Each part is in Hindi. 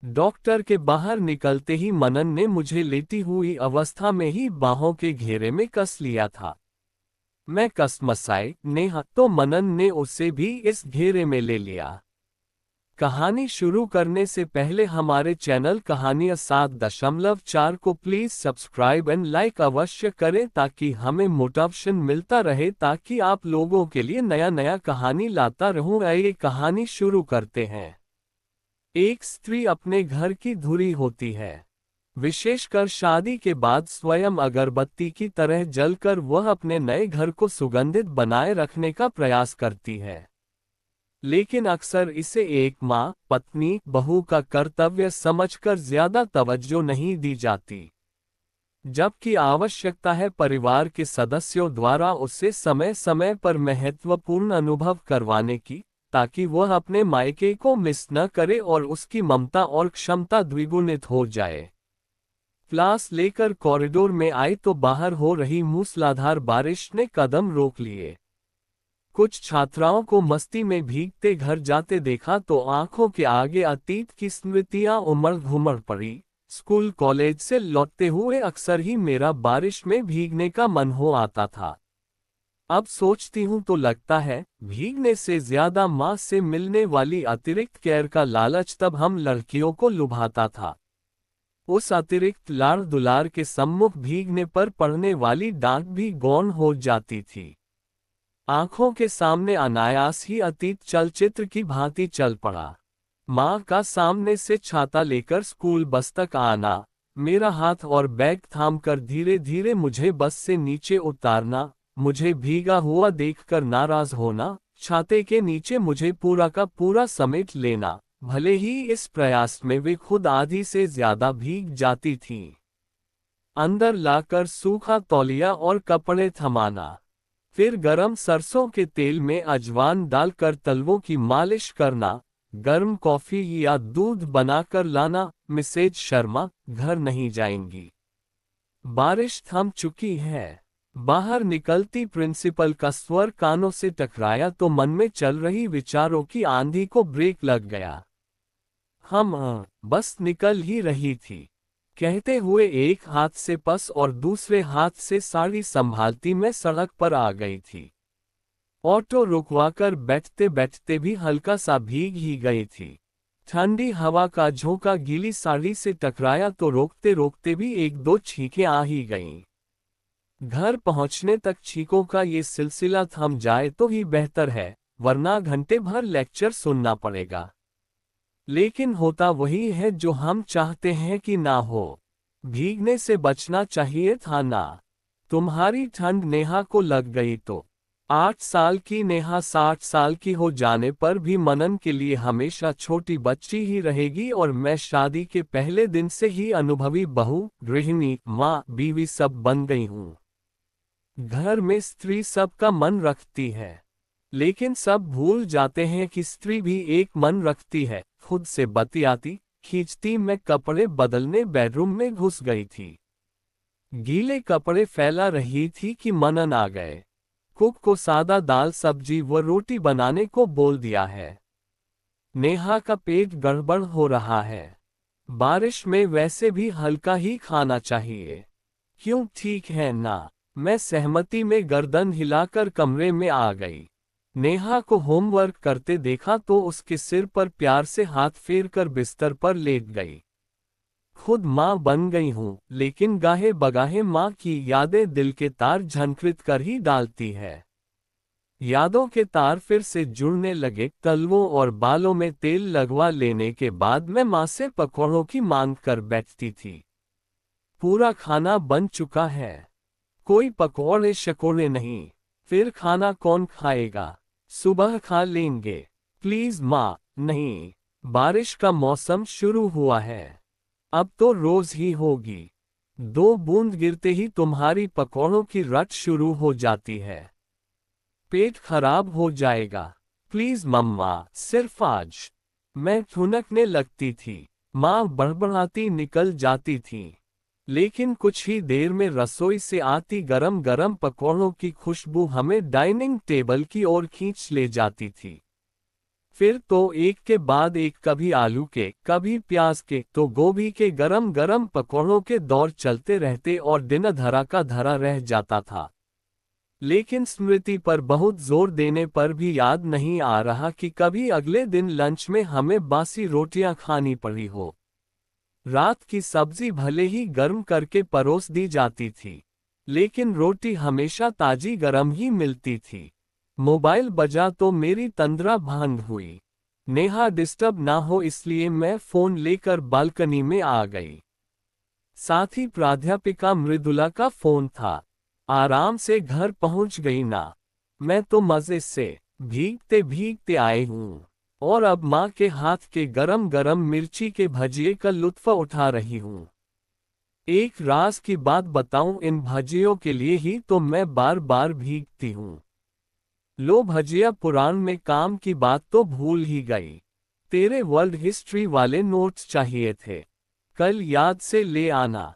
डॉक्टर के बाहर निकलते ही मनन ने मुझे लेटी हुई अवस्था में ही बाहों के घेरे में कस लिया था। मैं कसमसाई नेहा तो मनन ने उसे भी इस घेरे में ले लिया। कहानी शुरू करने से पहले हमारे चैनल कहानियां 7.4 को प्लीज सब्सक्राइब एंड लाइक अवश्य करें ताकि हमें मोटिवेशन मिलता रहे ताकि आप लोगों के लिए नया नया कहानी लाता रहूं। आइए कहानी शुरू करते हैं। एक स्त्री अपने घर की धुरी होती है। विशेषकर शादी के बाद स्वयं अगरबत्ती की तरह जलकर वह अपने नए घर को सुगंधित बनाए रखने का प्रयास करती है। लेकिन अक्सर इसे एक माँ, पत्नी, बहू का कर्तव्य समझकर ज्यादा तवज्जो नहीं दी जाती, जबकि आवश्यकता है परिवार के सदस्यों द्वारा उसे समय समय पर महत्वपूर्ण अनुभव करवाने की, ताकि वह अपने मायके को मिस न करे और उसकी ममता और क्षमता द्विगुणित हो जाए। क्लास लेकर कॉरिडोर में आई तो बाहर हो रही मूसलाधार बारिश ने कदम रोक लिए। कुछ छात्राओं को मस्ती में भीगते घर जाते देखा तो आंखों के आगे अतीत की स्मृतियां उमड़ घुमड़ पड़ी। स्कूल कॉलेज से लौटते हुए अक्सर ही मेरा बारिश में भीगने का मन हो आता था। अब सोचती हूँ तो लगता है भीगने से ज्यादा माँ से मिलने वाली अतिरिक्त केयर का लालच तब हम लड़कियों को लुभाता था। उस अतिरिक्त लाड़ दुलार के सम्मुख भीगने पर पड़ने वाली डांट भी गौण हो जाती थी। आंखों के सामने अनायास ही अतीत चलचित्र की भांति चल पड़ा। माँ का सामने से छाता लेकर स्कूल बस तक आना, मेरा हाथ और बैग थामकर धीरे धीरे मुझे बस से नीचे उतारना, मुझे भीगा हुआ देखकर नाराज होना, छाते के नीचे मुझे पूरा का पूरा समेट लेना, भले ही इस प्रयास में वे खुद आधी से ज्यादा भीग जाती थीं। अंदर लाकर सूखा तौलिया और कपड़े थमाना, फिर गरम सरसों के तेल में अजवान डालकर तलवों की मालिश करना, गर्म कॉफी या दूध बनाकर लाना। मिसेज शर्मा घर नहीं जाएंगी, बारिश थम चुकी है। बाहर निकलती प्रिंसिपल का स्वर कानों से टकराया तो मन में चल रही विचारों की आंधी को ब्रेक लग गया। हम बस निकल ही रही थी, कहते हुए एक हाथ से पर्स और दूसरे हाथ से साड़ी संभालती मैं सड़क पर आ गई थी। ऑटो रुकवाकर बैठते बैठते भी हल्का सा भीग ही गई थी। ठंडी हवा का झोंका गीली साड़ी से टकराया तो रोकते रोकते भी एक दो छींकें आ ही गईं। घर पहुंचने तक छींकों का ये सिलसिला थम जाए तो ही बेहतर है, वरना घंटे भर लेक्चर सुनना पड़ेगा। लेकिन होता वही है जो हम चाहते हैं कि ना हो। भीगने से बचना चाहिए था ना। तुम्हारी ठंड नेहा को लग गई तो 8 साल की नेहा 60 साल की हो जाने पर भी मनन के लिए हमेशा छोटी बच्ची ही रहेगी और मैं शादी के पहले दिन से ही अनुभवी बहू, गृहिणी, माँ, बीवी सब बन गई हूँ। घर में स्त्री सबका मन रखती है, लेकिन सब भूल जाते हैं कि स्त्री भी एक मन रखती है। खुद से बतियाती खींचती मैं कपड़े बदलने बेडरूम में घुस गई थी। गीले कपड़े फैला रही थी कि मनन आ गए। कुक को सादा दाल सब्जी व रोटी बनाने को बोल दिया है। नेहा का पेट गड़बड़ हो रहा है। बारिश में वैसे भी हल्का ही खाना चाहिए। क्यों, ठीक है ना। मैं सहमति में गर्दन हिलाकर कमरे में आ गई। नेहा को होमवर्क करते देखा तो उसके सिर पर प्यार से हाथ फेरकर बिस्तर पर लेट गई। खुद माँ बन गई हूँ, लेकिन गाहे बगाहे माँ की यादें दिल के तार झनकृत कर ही डालती है। यादों के तार फिर से जुड़ने लगे। तलवों और बालों में तेल लगवा लेने के बाद मैं माँ से पकौड़ों की मांग कर बैठती थी। पूरा खाना बन चुका है, कोई पकौड़े शकोड़े नहीं। फिर खाना कौन खाएगा? सुबह खा लेंगे। प्लीज माँ। नहीं, बारिश का मौसम शुरू हुआ है, अब तो रोज ही होगी। 2 बूंद गिरते ही तुम्हारी पकौड़ों की रट शुरू हो जाती है। पेट खराब हो जाएगा। प्लीज मम्मा, सिर्फ आज। मैं ठुनकने लगती थी। माँ बड़बड़ाती निकल जाती थी, लेकिन कुछ ही देर में रसोई से आती गरम गरम पकौड़ों की खुशबू हमें डाइनिंग टेबल की ओर खींच ले जाती थी। फिर तो एक के बाद एक, कभी आलू के, कभी प्याज के, तो गोभी के गरम गरम पकौड़ों के दौर चलते रहते और दिन धरा का धरा रह जाता था। लेकिन स्मृति पर बहुत जोर देने पर भी याद नहीं आ रहा कि कभी अगले दिन लंच में हमें बासी रोटियां खानी पड़ी हो। रात की सब्जी भले ही गर्म करके परोस दी जाती थी, लेकिन रोटी हमेशा ताजी गरम ही मिलती थी। मोबाइल बजा तो मेरी तंद्रा भंग हुई। नेहा डिस्टर्ब ना हो इसलिए मैं फोन लेकर बालकनी में आ गई। साथ ही प्राध्यापिका मृदुला का फोन था। आराम से घर पहुंच गई ना? मैं तो मजे से भीगते भीगते आई हूं और अब माँ के हाथ के गरम गरम मिर्ची के भजिए का लुत्फ उठा रही हूं। एक राज की बात बताऊं, इन भजियों के लिए ही तो मैं बार बार भीगती हूं। लो भजिया, पुराण में काम की बात तो भूल ही गई। तेरे वर्ल्ड हिस्ट्री वाले नोट्स चाहिए थे, कल याद से ले आना।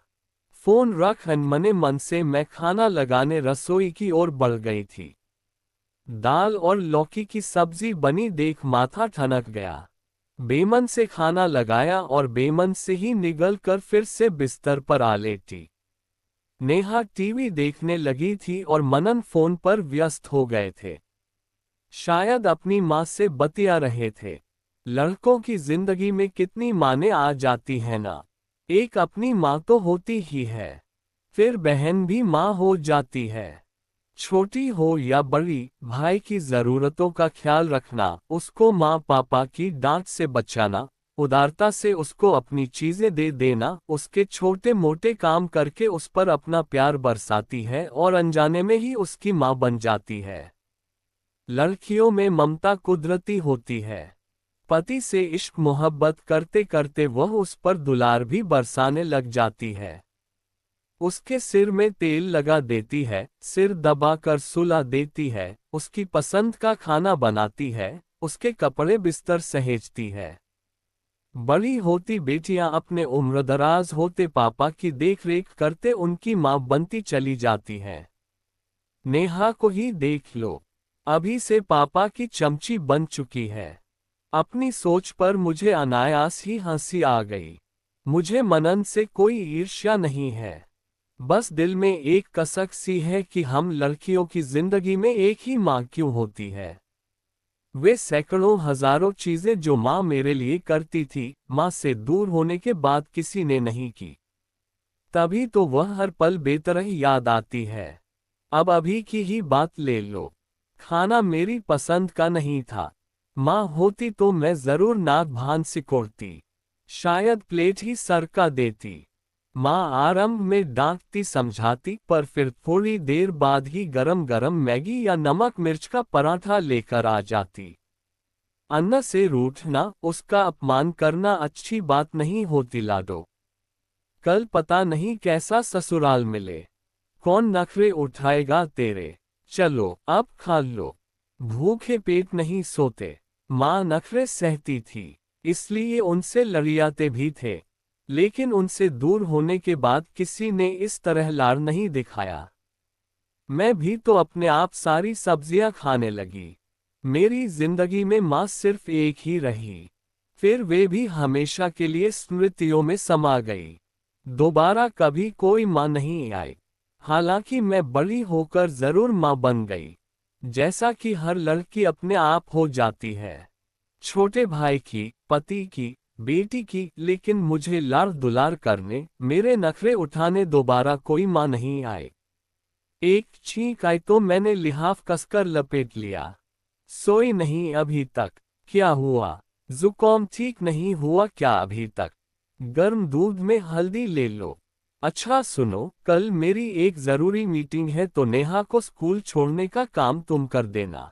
फोन रख, अनमने मन से मैं खाना लगाने रसोई की ओर बढ़ गई थी। दाल और लौकी की सब्जी बनी देख माथा ठनक गया। बेमन से खाना लगाया और बेमन से ही निगल कर फिर से बिस्तर पर आ लेटी। नेहा टीवी देखने लगी थी और मनन फोन पर व्यस्त हो गए थे। शायद अपनी माँ से बतिया रहे थे। लड़कों की जिंदगी में कितनी मानें आ जाती हैं ना। एक अपनी माँ तो होती ही है, फिर बहन भी माँ हो जाती है। छोटी हो या बड़ी, भाई की जरूरतों का ख्याल रखना, उसको माँ पापा की डांट से बचाना, उदारता से उसको अपनी चीजें दे देना, उसके छोटे मोटे काम करके उस पर अपना प्यार बरसाती है और अनजाने में ही उसकी माँ बन जाती है। लड़कियों में ममता कुदरती होती है। पति से इश्क मोहब्बत करते करते वह उस पर दुलार भी बरसाने लग जाती है। उसके सिर में तेल लगा देती है, सिर दबाकर सुला देती है, उसकी पसंद का खाना बनाती है, उसके कपड़े बिस्तर सहेजती है। बड़ी होती बेटियां अपने उम्रदराज होते पापा की देखरेख करते उनकी मां बनती चली जाती हैं। नेहा को ही देख लो, अभी से पापा की चमची बन चुकी है। अपनी सोच पर मुझे अनायास ही हंसी आ गई। मुझे मनन से कोई ईर्ष्या नहीं है, बस दिल में एक कसक सी है कि हम लड़कियों की जिंदगी में एक ही माँ क्यों होती है। वे सैकड़ों हजारों चीजें जो माँ मेरे लिए करती थी, माँ से दूर होने के बाद किसी ने नहीं की। तभी तो वह हर पल बेतरह याद आती है। अब अभी की ही बात ले लो, खाना मेरी पसंद का नहीं था। माँ होती तो मैं जरूर नाक भान सिकोड़ती, शायद प्लेट ही सरका देती। माँ आरंभ में डांटती समझाती, पर फिर थोड़ी देर बाद ही गरम गरम मैगी या नमक मिर्च का पराठा लेकर आ जाती। अन्न से रूठना, उसका अपमान करना अच्छी बात नहीं होती लाडो। कल पता नहीं कैसा ससुराल मिले, कौन नखरे उठाएगा तेरे। चलो अब खा लो, भूखे पेट नहीं सोते। माँ नखरे सहती थी, इसलिए उनसे लड़ियाते भी थे, लेकिन उनसे दूर होने के बाद किसी ने इस तरह लाड़ नहीं दिखाया। मैं भी तो अपने आप सारी सब्जियां खाने लगी। मेरी जिंदगी में माँ सिर्फ एक ही रही, फिर वे भी हमेशा के लिए स्मृतियों में समा गई। दोबारा कभी कोई माँ नहीं आई। हालांकि मैं बड़ी होकर जरूर माँ बन गई, जैसा कि हर लड़की अपने आप हो जाती है। छोटे भाई की, पति की, बेटी की, लेकिन मुझे लाड़ दुलार करने, मेरे नखरे उठाने दोबारा कोई माँ नहीं आई। एक छींक आई तो मैंने लिहाफ कसकर लपेट लिया। सोई नहीं अभी तक। क्या हुआ? जुकाम ठीक नहीं हुआ क्या अभी तक? गर्म दूध में हल्दी ले लो। अच्छा सुनो, कल मेरी एक जरूरी मीटिंग है तो नेहा को स्कूल छोड़ने का काम तुम कर देना।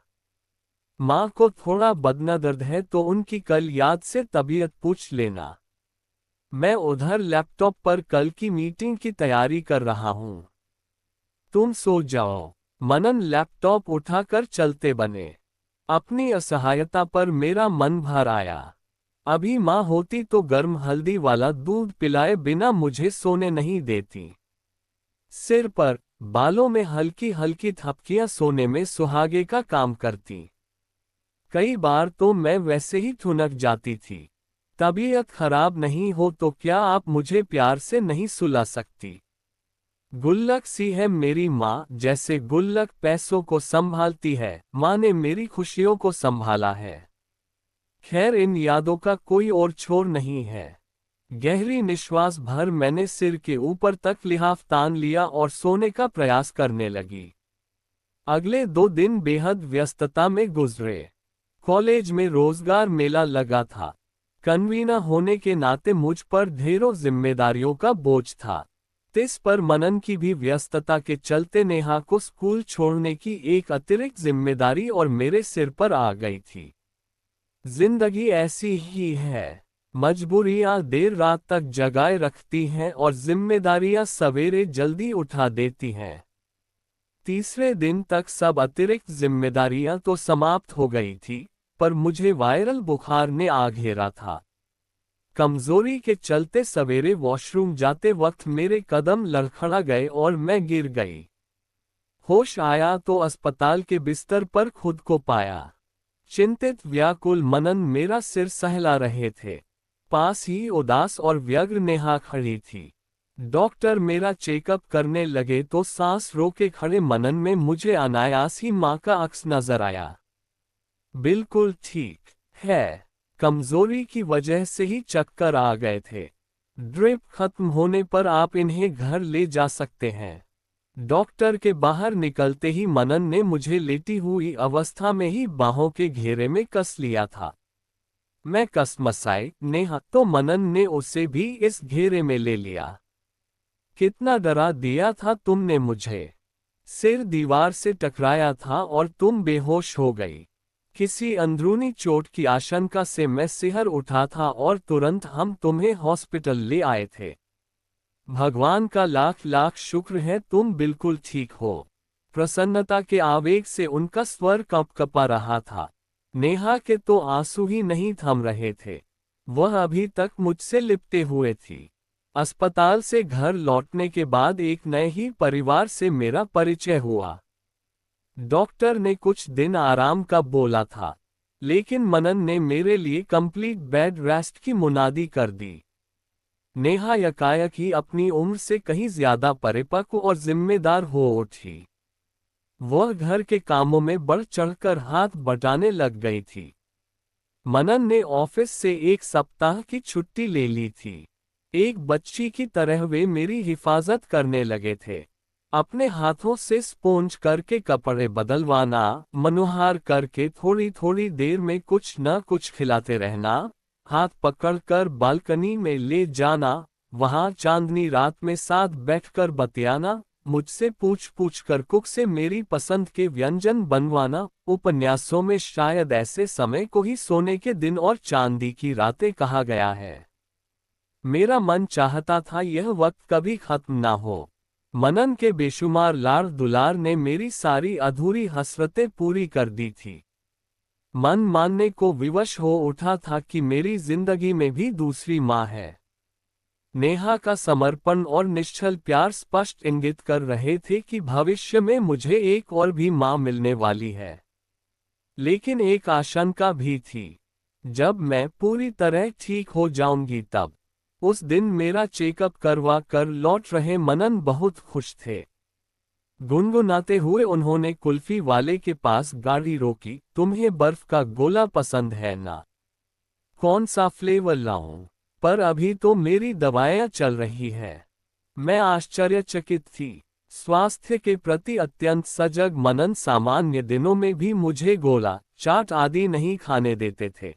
माँ को थोड़ा बदन दर्द है तो उनकी कल याद से तबीयत पूछ लेना। मैं उधर लैपटॉप पर कल की मीटिंग की तैयारी कर रहा हूँ। तुम सो जाओ। मनन लैपटॉप उठाकर चलते बने। अपनी असहायता पर मेरा मन भर आया। अभी माँ होती तो गर्म हल्दी वाला दूध पिलाए बिना मुझे सोने नहीं देती। सिर पर, बालों में हल्की हल्की थपकियां सोने में सुहागे का काम करती। कई बार तो मैं वैसे ही ठुनक जाती थी। तबीयत खराब नहीं हो तो क्या आप मुझे प्यार से नहीं सुला सकती? गुल्लक सी है मेरी माँ, जैसे गुल्लक पैसों को संभालती है, माँ ने मेरी खुशियों को संभाला है। खैर, इन यादों का कोई और छोर नहीं है। गहरी निश्वास भर मैंने सिर के ऊपर तक लिहाफ तान लिया और सोने का प्रयास करने लगी। अगले 2 दिन बेहद व्यस्तता में गुजरे। कॉलेज में रोजगार मेला लगा था। कन्वीनर होने के नाते मुझ पर ढेरों जिम्मेदारियों का बोझ था। इस पर मनन की भी व्यस्तता के चलते नेहा को स्कूल छोड़ने की एक अतिरिक्त जिम्मेदारी और मेरे सिर पर आ गई थी। जिंदगी ऐसी ही है, मजबूरियां देर रात तक जगाए रखती हैं और जिम्मेदारियां सवेरे जल्दी उठा देती हैं। तीसरे दिन तक सब अतिरिक्त जिम्मेदारियां तो समाप्त हो गई थी, पर मुझे वायरल बुखार ने आ घेरा था। कमजोरी के चलते सवेरे वॉशरूम जाते वक्त मेरे कदम लड़खड़ा गए और मैं गिर गई। होश आया तो अस्पताल के बिस्तर पर खुद को पाया। चिंतित व्याकुल मनन मेरा सिर सहला रहे थे। पास ही उदास और व्यग्र नेहा खड़ी थी। डॉक्टर मेरा चेकअप करने लगे तो सांस रोके खड़े मनन में मुझे अनायास ही माँ का अक्स नजर आया। बिल्कुल ठीक है, कमजोरी की वजह से ही चक्कर आ गए थे। ड्रिप खत्म होने पर आप इन्हें घर ले जा सकते हैं। डॉक्टर के बाहर निकलते ही मनन ने मुझे लेटी हुई अवस्था में ही बाहों के घेरे में कस लिया था। मैं कसमसाई, नेहा, तो मनन ने उसे भी इस घेरे में ले लिया। कितना डरा दिया था तुमने मुझे। सिर दीवार से टकराया था और तुम बेहोश हो गई। किसी अंदरूनी चोट की आशंका से मैं सिहर उठा था और तुरंत हम तुम्हें हॉस्पिटल ले आए थे। भगवान का लाख लाख शुक्र है तुम बिल्कुल ठीक हो। प्रसन्नता के आवेग से उनका स्वर कँपा रहा था। नेहा के तो आंसू ही नहीं थम रहे थे। वह अभी तक मुझसे लिपटे हुए थी। अस्पताल से घर लौटने के बाद एक नए ही परिवार से मेरा परिचय हुआ। डॉक्टर ने कुछ दिन आराम का बोला था, लेकिन मनन ने मेरे लिए कंप्लीट बेड रेस्ट की मुनादी कर दी। नेहा यकायक ही अपनी उम्र से कहीं ज्यादा परिपक्व और जिम्मेदार हो उठी। वह घर के कामों में बढ़ चढ़कर हाथ बटाने लग गई थी। मनन ने ऑफिस से 1 सप्ताह की छुट्टी ले ली थी। एक बच्ची की तरह वे मेरी हिफाजत करने लगे थे। अपने हाथों से स्पोंज करके कपड़े बदलवाना, मनुहार करके थोड़ी थोड़ी देर में कुछ न कुछ खिलाते रहना, हाथ पकड़कर बालकनी में ले जाना, वहां चांदनी रात में साथ बैठकर बतियाना, मुझसे पूछ पूछ कर कुक से मेरी पसंद के व्यंजन बनवाना। उपन्यासों में शायद ऐसे समय को ही सोने के दिन और चांदी की रातें कहा गया है। मेरा मन चाहता था यह वक्त कभी खत्म ना हो। मनन के बेशुमार लाड़ दुलार ने मेरी सारी अधूरी हसरतें पूरी कर दी थी। मन मानने को विवश हो उठा था कि मेरी जिंदगी में भी दूसरी माँ है। नेहा का समर्पण और निश्चल प्यार स्पष्ट इंगित कर रहे थे कि भविष्य में मुझे एक और भी माँ मिलने वाली है। लेकिन एक आशंका भी थी, जब मैं पूरी तरह ठीक हो जाऊंगी तब। उस दिन मेरा चेकअप करवा कर लौट रहे मनन बहुत खुश थे। गुनगुनाते हुए उन्होंने कुल्फी वाले के पास गाड़ी रोकी। तुम्हें बर्फ का गोला पसंद है ना? कौन सा फ्लेवर लाऊं? पर अभी तो मेरी दवाएं चल रही है। मैं आश्चर्यचकित थी। स्वास्थ्य के प्रति अत्यंत सजग मनन सामान्य दिनों में भी मुझे गोला, चाट आदि नहीं खाने देते थे।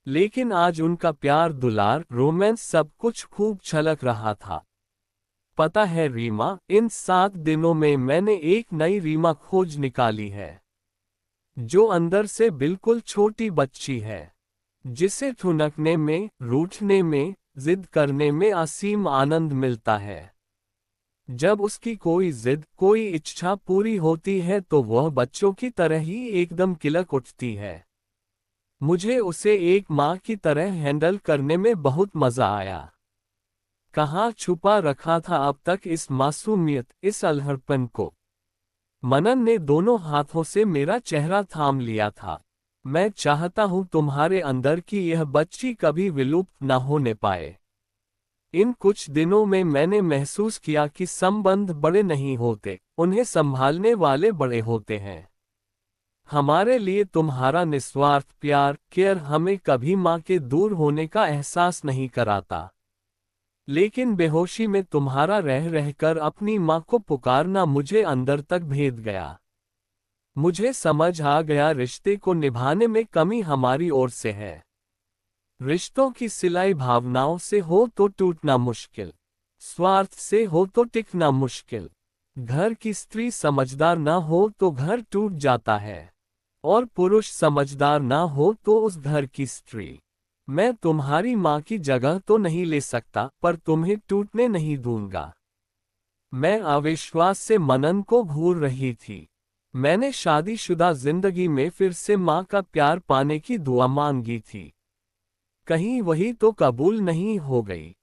लेकिन आज उनका प्यार, दुलार, रोमांस सब कुछ खूब छलक रहा था। पता है रीमा, इन 7 दिनों में मैंने एक नई रीमा खोज निकाली है, जो अंदर से बिल्कुल छोटी बच्ची है, जिसे ठुनकने में, रूठने में, जिद करने में असीम आनंद मिलता है। जब उसकी कोई जिद, कोई इच्छा पूरी होती है तो वह बच्चों की तरह ही एकदम किलक उठती है। मुझे उसे एक माँ की तरह हैंडल करने में बहुत मजा आया। कहाँ छुपा रखा था अब तक इस मासूमियत, इस अलहड़पन को। मनन ने दोनों हाथों से मेरा चेहरा थाम लिया था। मैं चाहता हूं तुम्हारे अंदर की यह बच्ची कभी विलुप्त न होने पाए। इन कुछ दिनों में मैंने महसूस किया कि संबंध बड़े नहीं होते, उन्हें संभालने वाले बड़े होते हैं। हमारे लिए तुम्हारा निस्वार्थ प्यार, केयर हमें कभी माँ के दूर होने का एहसास नहीं कराता। लेकिन बेहोशी में तुम्हारा रह रहकर अपनी माँ को पुकारना मुझे अंदर तक भेद गया। मुझे समझ आ गया, रिश्ते को निभाने में कमी हमारी ओर से है। रिश्तों की सिलाई भावनाओं से हो तो टूटना मुश्किल, स्वार्थ से हो तो टिकना मुश्किल। घर की स्त्री समझदार ना हो तो घर टूट जाता है, और पुरुष समझदार ना हो तो उस घर की स्त्री। मैं तुम्हारी माँ की जगह तो नहीं ले सकता, पर तुम्हें टूटने नहीं दूंगा। मैं अविश्वास से मनन को घूर रही थी। मैंने शादीशुदा जिंदगी में फिर से माँ का प्यार पाने की दुआ मांगी थी। कहीं वही तो कबूल नहीं हो गई।